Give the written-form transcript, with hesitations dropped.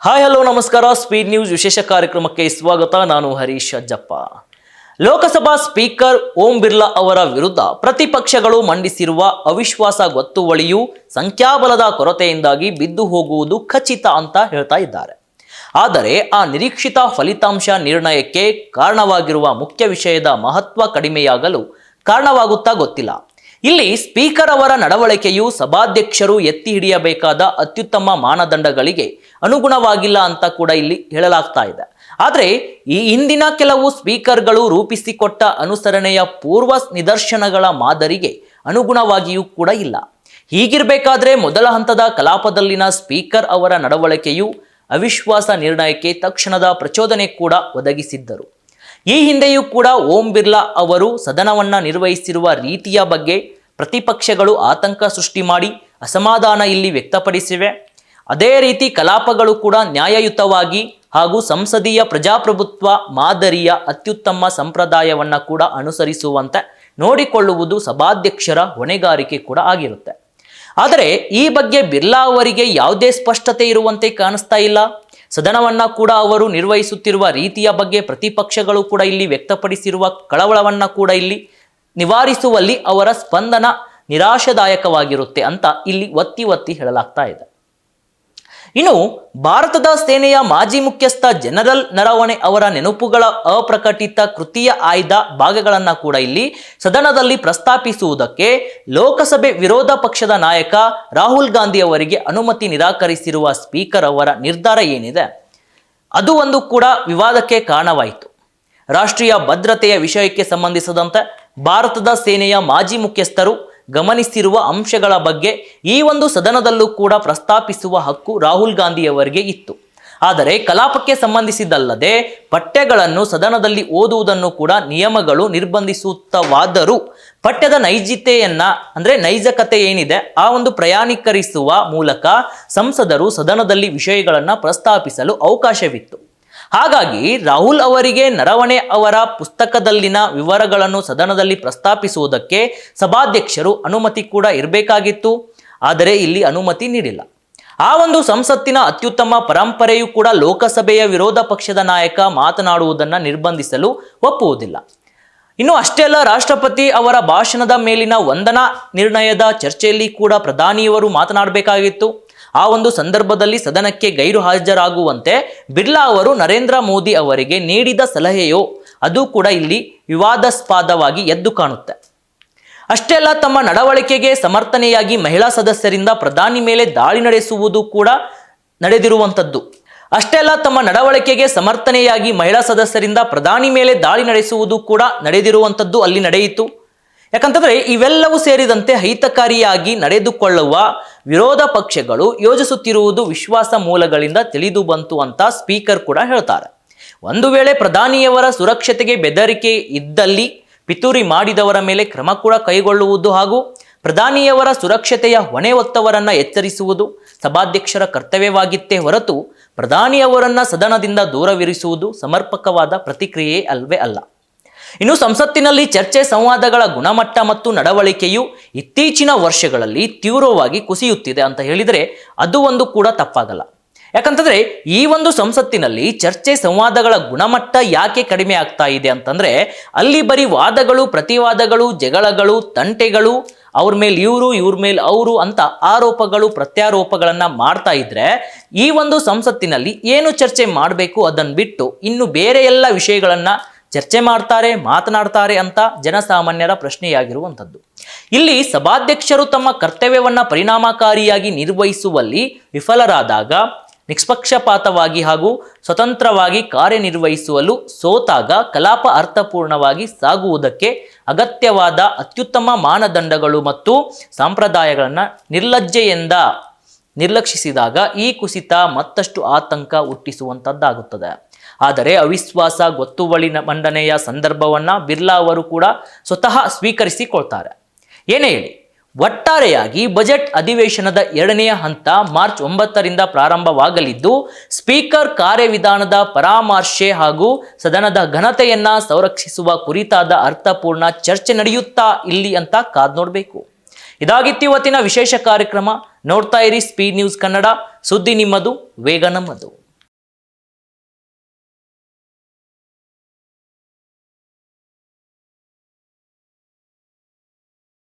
Hi hello ನಮಸ್ಕಾರ. Speed news ವಿಶೇಷ ಕಾರ್ಯಕ್ರಮಕ್ಕೆ ಸ್ವಾಗತ. ನಾನು ಹರೀಶ್ ಅಜ್ಜಪ್ಪ. ಲೋಕಸಭಾ ಸ್ಪೀಕರ್ ಓಂ ಬಿರ್ಲಾ ಅವರ ವಿರುದ್ಧ ಪ್ರತಿಪಕ್ಷಗಳು ಮಂಡಿಸಿರುವ ಅವಿಶ್ವಾಸ ಗೊತ್ತುವಳಿಯು ಸಂಖ್ಯಾಬಲದ ಕೊರತೆಯಿಂದಾಗಿ ಬಿದ್ದು ಹೋಗುವುದು ಖಚಿತ ಅಂತ ಹೇಳ್ತಾ ಇದ್ದಾರೆ. ಆದರೆ ಆ ನಿರೀಕ್ಷಿತ ಫಲಿತಾಂಶ ನಿರ್ಣಯಕ್ಕೆ ಕಾರಣವಾಗಿರುವ ಮುಖ್ಯ ವಿಷಯದ ಮಹತ್ವ ಕಡಿಮೆಯಾಗಲು ಕಾರಣವಾಗುತ್ತಾ ಗೊತ್ತಿಲ್ಲ. ಇಲ್ಲಿ ಸ್ಪೀಕರ್ ಅವರ ನಡವಳಿಕೆಯು ಸಭಾಧ್ಯಕ್ಷರು ಎತ್ತಿ ಹಿಡಿಯಬೇಕಾದ ಅತ್ಯುತ್ತಮ ಮಾನದಂಡಗಳಿಗೆ ಅನುಗುಣವಾಗಿಲ್ಲ ಅಂತ ಕೂಡ ಇಲ್ಲಿ ಹೇಳಲಾಗ್ತಾ ಇದೆ. ಆದರೆ ಈ ಹಿಂದಿನ ಕೆಲವು ಸ್ಪೀಕರ್ಗಳು ರೂಪಿಸಿಕೊಟ್ಟ ಅನುಸರಣೆಯ ಪೂರ್ವ ನಿದರ್ಶನಗಳ ಮಾದರಿಗೆ ಅನುಗುಣವಾಗಿಯೂ ಕೂಡ ಇಲ್ಲ. ಹೀಗಿರಬೇಕಾದ್ರೆ ಮೊದಲ ಹಂತದ ಕಲಾಪದಲ್ಲಿನ ಸ್ಪೀಕರ್ ಅವರ ನಡವಳಿಕೆಯು ಅವಿಶ್ವಾಸ ನಿರ್ಣಯಕ್ಕೆ ತಕ್ಷಣದ ಪ್ರಚೋದನೆ ಕೂಡ ಒದಗಿಸಿದ್ದರು. ಈ ಹಿಂದೆಯೂ ಕೂಡ ಓಂ ಬಿರ್ಲಾ ಅವರು ಸದನವನ್ನು ನಿರ್ವಹಿಸಿರುವ ರೀತಿಯ ಬಗ್ಗೆ ಪ್ರತಿಪಕ್ಷಗಳು ಆತಂಕ ಸೃಷ್ಟಿ ಮಾಡಿ ಅಸಮಾಧಾನ ಇಲ್ಲಿ ವ್ಯಕ್ತಪಡಿಸಿವೆ. ಅದೇ ರೀತಿ ಕಲಾಪಗಳು ಕೂಡ ನ್ಯಾಯಯುತವಾಗಿ ಹಾಗೂ ಸಂಸದೀಯ ಪ್ರಜಾಪ್ರಭುತ್ವ ಮಾದರಿಯ ಅತ್ಯುತ್ತಮ ಸಂಪ್ರದಾಯವನ್ನು ಕೂಡ ಅನುಸರಿಸುವಂತೆ ನೋಡಿಕೊಳ್ಳುವುದು ಸಭಾಧ್ಯಕ್ಷರ ಹೊಣೆಗಾರಿಕೆ ಕೂಡ ಆಗಿರುತ್ತೆ. ಆದರೆ ಈ ಬಗ್ಗೆ ಬಿರ್ಲಾ ಅವರಿಗೆ ಯಾವುದೇ ಸ್ಪಷ್ಟತೆ ಇರುವಂತೆ ಕಾಣಿಸ್ತಾ ಇಲ್ಲ. ಸದನವನ್ನ ಕೂಡ ಅವರು ನಿರ್ವಹಿಸುತ್ತಿರುವ ರೀತಿಯ ಬಗ್ಗೆ ಪ್ರತಿಪಕ್ಷಗಳು ಕೂಡ ಇಲ್ಲಿ ವ್ಯಕ್ತಪಡಿಸಿರುವ ಕಳವಳವನ್ನ ಕೂಡ ಇಲ್ಲಿ ನಿವಾರಿಸುವಲ್ಲಿ ಅವರ ಸ್ಪಂದನ ನಿರಾಶಾದಾಯಕವಾಗಿರುತ್ತೆ ಅಂತ ಇಲ್ಲಿ ಒತ್ತಿ ಹೇಳಲಾಗ್ತಾ ಇದೆ. ಇನ್ನು ಭಾರತದ ಸೇನೆಯ ಮಾಜಿ ಮುಖ್ಯಸ್ಥ ಜನರಲ್ ನರವಣೆ ಅವರ ನೆನಪುಗಳ ಅಪ್ರಕಟಿತ ಕೃತಿಯ ಆಯ್ದ ಭಾಗಗಳನ್ನು ಕೂಡ ಇಲ್ಲಿ ಸದನದಲ್ಲಿ ಪ್ರಸ್ತಾಪಿಸುವುದಕ್ಕೆ ಲೋಕಸಭೆ ವಿರೋಧ ಪಕ್ಷದ ನಾಯಕ ರಾಹುಲ್ ಗಾಂಧಿ ಅವರಿಗೆ ಅನುಮತಿ ನಿರಾಕರಿಸಿರುವ ಸ್ಪೀಕರ್ ಅವರ ನಿರ್ಧಾರ ಏನಿದೆ ಅದು ಒಂದು ಕೂಡ ವಿವಾದಕ್ಕೆ ಕಾರಣವಾಯಿತು. ರಾಷ್ಟ್ರೀಯ ಭದ್ರತೆಯ ವಿಷಯಕ್ಕೆ ಸಂಬಂಧಿಸಿದಂತೆ ಭಾರತದ ಸೇನೆಯ ಮಾಜಿ ಮುಖ್ಯಸ್ಥರು ಗಮನಿಸಿರುವ ಅಂಶಗಳ ಬಗ್ಗೆ ಈ ಒಂದು ಸದನದಲ್ಲೂ ಕೂಡ ಪ್ರಸ್ತಾಪಿಸುವ ಹಕ್ಕು ರಾಹುಲ್ ಗಾಂಧಿ ಅವರಿಗೆ ಇತ್ತು. ಆದರೆ ಕಲಾಪಕ್ಕೆ ಸಂಬಂಧಿಸಿದಲ್ಲದೆ ಪಠ್ಯಗಳನ್ನು ಸದನದಲ್ಲಿ ಓದುವುದನ್ನು ಕೂಡ ನಿಯಮಗಳು ನಿರ್ಬಂಧಿಸುತ್ತವಾದರೂ ಪಠ್ಯದ ನೈಜಕತೆ ಏನಿದೆ ಆ ಒಂದು ಪ್ರಯಾಣೀಕರಿಸುವ ಮೂಲಕ ಸಂಸದರು ಸದನದಲ್ಲಿ ವಿಷಯಗಳನ್ನು ಪ್ರಸ್ತಾಪಿಸಲು ಅವಕಾಶವಿತ್ತು. ಹಾಗಾಗಿ ರಾಹುಲ್ ಅವರಿಗೆ ನರವಣೆ ಅವರ ಪುಸ್ತಕದಲ್ಲಿನ ವಿವರಗಳನ್ನು ಸದನದಲ್ಲಿ ಪ್ರಸ್ತಾಪಿಸುವುದಕ್ಕೆ ಸಭಾಧ್ಯಕ್ಷರು ಅನುಮತಿ ಕೂಡ ಇರಬೇಕಾಗಿತ್ತು. ಆದರೆ ಇಲ್ಲಿ ಅನುಮತಿ ನೀಡಿಲ್ಲ. ಆ ಒಂದು ಸಂಸತ್ತಿನ ಅತ್ಯುತ್ತಮ ಪರಂಪರೆಯು ಕೂಡ ಲೋಕಸಭೆಯ ವಿರೋಧ ಪಕ್ಷದ ನಾಯಕ ಮಾತನಾಡುವುದನ್ನು ನಿರ್ಬಂಧಿಸಲು ಒಪ್ಪುವುದಿಲ್ಲ. ಇನ್ನು ಅಷ್ಟೇ ಅಲ್ಲ, ರಾಷ್ಟ್ರಪತಿ ಅವರ ಭಾಷಣದ ಮೇಲಿನ ವಂದನಾ ನಿರ್ಣಯದ ಚರ್ಚೆಯಲ್ಲಿ ಕೂಡ ಪ್ರಧಾನಿಯವರು ಮಾತನಾಡಬೇಕಾಗಿತ್ತು. ಆ ಒಂದು ಸಂದರ್ಭದಲ್ಲಿ ಸದನಕ್ಕೆ ಗೈರು ಹಾಜರಾಗುವಂತೆ ಬಿರ್ಲಾ ಅವರು ನರೇಂದ್ರ ಮೋದಿ ಅವರಿಗೆ ನೀಡಿದ ಸಲಹೆಯೋ ಅದು ಕೂಡ ಇಲ್ಲಿ ವಿವಾದಾಸ್ಪದವಾಗಿ ಎದ್ದು ಕಾಣುತ್ತೆ. ಅಷ್ಟೇ ಅಲ್ಲ, ತಮ್ಮ ನಡವಳಿಕೆಗೆ ಸಮರ್ಥನೆಯಾಗಿ ಮಹಿಳಾ ಸದಸ್ಯರಿಂದ ಪ್ರಧಾನಿ ಮೇಲೆ ದಾಳಿ ನಡೆಸುವುದು ಕೂಡ ನಡೆದಿರುವಂಥದ್ದು. ಅಲ್ಲಿ ನಡೆಯಿತು. ಯಾಕಂತಂದ್ರೆ ಇವೆಲ್ಲವೂ ಸೇರಿದಂತೆ ಅಹಿತಕಾರಿಯಾಗಿ ನಡೆದುಕೊಳ್ಳುವ ವಿರೋಧ ಪಕ್ಷಗಳು ಯೋಜಿಸುತ್ತಿರುವುದು ವಿಶ್ವಾಸ ಮೂಲಗಳಿಂದ ತಿಳಿದು ಬಂತು ಅಂತ ಸ್ಪೀಕರ್ ಕೂಡ ಹೇಳ್ತಾರೆ. ಒಂದು ವೇಳೆ ಪ್ರಧಾನಿಯವರ ಸುರಕ್ಷತೆಗೆ ಬೆದರಿಕೆ ಇದ್ದಲ್ಲಿ ಪಿತೂರಿ ಮಾಡಿದವರ ಮೇಲೆ ಕ್ರಮ ಕೂಡ ಕೈಗೊಳ್ಳುವುದು ಹಾಗೂ ಪ್ರಧಾನಿಯವರ ಸುರಕ್ಷತೆಯ ಹೊಣೆ ಹೊತ್ತವರನ್ನ ಎಚ್ಚರಿಸುವುದು ಸಭಾಧ್ಯಕ್ಷರ ಕರ್ತವ್ಯವಾಗಿತ್ತೇ ಹೊರತು ಪ್ರಧಾನಿಯವರನ್ನ ಸದನದಿಂದ ದೂರವಿರಿಸುವುದು ಸಮರ್ಪಕವಾದ ಪ್ರತಿಕ್ರಿಯೆ ಅಲ್ವೇ ಅಲ್ಲ. ಇನ್ನು ಸಂಸತ್ತಿನಲ್ಲಿ ಚರ್ಚೆ ಸಂವಾದಗಳ ಗುಣಮಟ್ಟ ಮತ್ತು ನಡವಳಿಕೆಯು ಇತ್ತೀಚಿನ ವರ್ಷಗಳಲ್ಲಿ ತೀವ್ರವಾಗಿ ಕುಸಿಯುತ್ತಿದೆ ಅಂತ ಹೇಳಿದರೆ ಅದು ಒಂದು ಕೂಡ ತಪ್ಪಾಗಲ್ಲ. ಯಾಕಂತಂದ್ರೆ ಈ ಒಂದು ಸಂಸತ್ತಿನಲ್ಲಿ ಚರ್ಚೆ ಸಂವಾದಗಳ ಗುಣಮಟ್ಟ ಯಾಕೆ ಕಡಿಮೆ ಆಗ್ತಾ ಇದೆ ಅಂತಂದ್ರೆ ಅಲ್ಲಿ ಬರೀ ವಾದಗಳು, ಪ್ರತಿವಾದಗಳು, ಜಗಳಗಳು, ತಂಟೆಗಳು, ಅವ್ರ ಮೇಲೆ ಇವ್ರ ಮೇಲೆ ಅವರು ಅಂತ ಆರೋಪಗಳು ಪ್ರತ್ಯಾರೋಪಗಳನ್ನ ಮಾಡ್ತಾ ಇದ್ರೆ ಈ ಒಂದು ಸಂಸತ್ತಿನಲ್ಲಿ ಏನು ಚರ್ಚೆ ಮಾಡಬೇಕು ಅದನ್ನು ಬಿಟ್ಟು ಇನ್ನು ಬೇರೆ ಎಲ್ಲ ವಿಷಯಗಳನ್ನ ಚರ್ಚೆ ಮಾತನಾಡ್ತಾರೆ ಅಂತ ಜನಸಾಮಾನ್ಯರ ಪ್ರಶ್ನೆಯಾಗಿರುವಂಥದ್ದು. ಇಲ್ಲಿ ಸಭಾಧ್ಯಕ್ಷರು ತಮ್ಮ ಕರ್ತವ್ಯವನ್ನ ಪರಿಣಾಮಕಾರಿಯಾಗಿ ನಿರ್ವಹಿಸುವಲ್ಲಿ ವಿಫಲರಾದಾಗ, ನಿಷ್ಪಕ್ಷಪಾತವಾಗಿ ಹಾಗೂ ಸ್ವತಂತ್ರವಾಗಿ ಕಾರ್ಯನಿರ್ವಹಿಸುವಲು ಸೋತಾಗ ಕಲಾಪ ಅರ್ಥಪೂರ್ಣವಾಗಿ ಸಾಗುವುದಕ್ಕೆ ಅಗತ್ಯವಾದ ಅತ್ಯುತ್ತಮ ಮಾನದಂಡಗಳು ಮತ್ತು ಸಂಪ್ರದಾಯಗಳನ್ನು ನಿರ್ಲಜ್ಜೆಯಿಂದ ನಿರ್ಲಕ್ಷಿಸಿದಾಗ ಈ ಕುಸಿತ ಮತ್ತಷ್ಟು ಆತಂಕ ಹುಟ್ಟಿಸುವಂಥದ್ದಾಗುತ್ತದೆ. ಆದರೆ ಅವಿಶ್ವಾಸ ಗೊತ್ತುವಳಿ ಮಂಡನೆಯ ಸಂದರ್ಭವನ್ನು ಬಿರ್ಲಾ ಅವರು ಕೂಡ ಸ್ವತಃ ಸ್ವೀಕರಿಸಿಕೊಳ್ತಾರೆ. ಏನೇ ಹೇಳಿ, ಒಟ್ಟಾರೆಯಾಗಿ ಬಜೆಟ್ ಅಧಿವೇಶನದ 2ನೇ ಹಂತ ಮಾರ್ಚ್ 9ರಿಂದ ಪ್ರಾರಂಭವಾಗಲಿದ್ದು ಸ್ಪೀಕರ್ ಕಾರ್ಯವಿಧಾನದ ಪರಾಮರ್ಶೆ ಹಾಗೂ ಸದನದ ಘನತೆಯನ್ನ ಸಂರಕ್ಷಿಸುವ ಕುರಿತಾದ ಅರ್ಥಪೂರ್ಣ ಚರ್ಚೆ ನಡೆಯುತ್ತಾ ಇಲ್ಲಿ ಅಂತ ಕಾದ್ ನೋಡಬೇಕು. ಇದಾಗಿತ್ತು ಇವತ್ತಿನ ವಿಶೇಷ ಕಾರ್ಯಕ್ರಮ. ನೋಡ್ತಾ ಇರಿ ಸ್ಪೀಡ್ ನ್ಯೂಸ್ ಕನ್ನಡ. ಸುದ್ದಿ ನಿಮ್ಮದು, ವೇಗ ನಮ್ಮದು.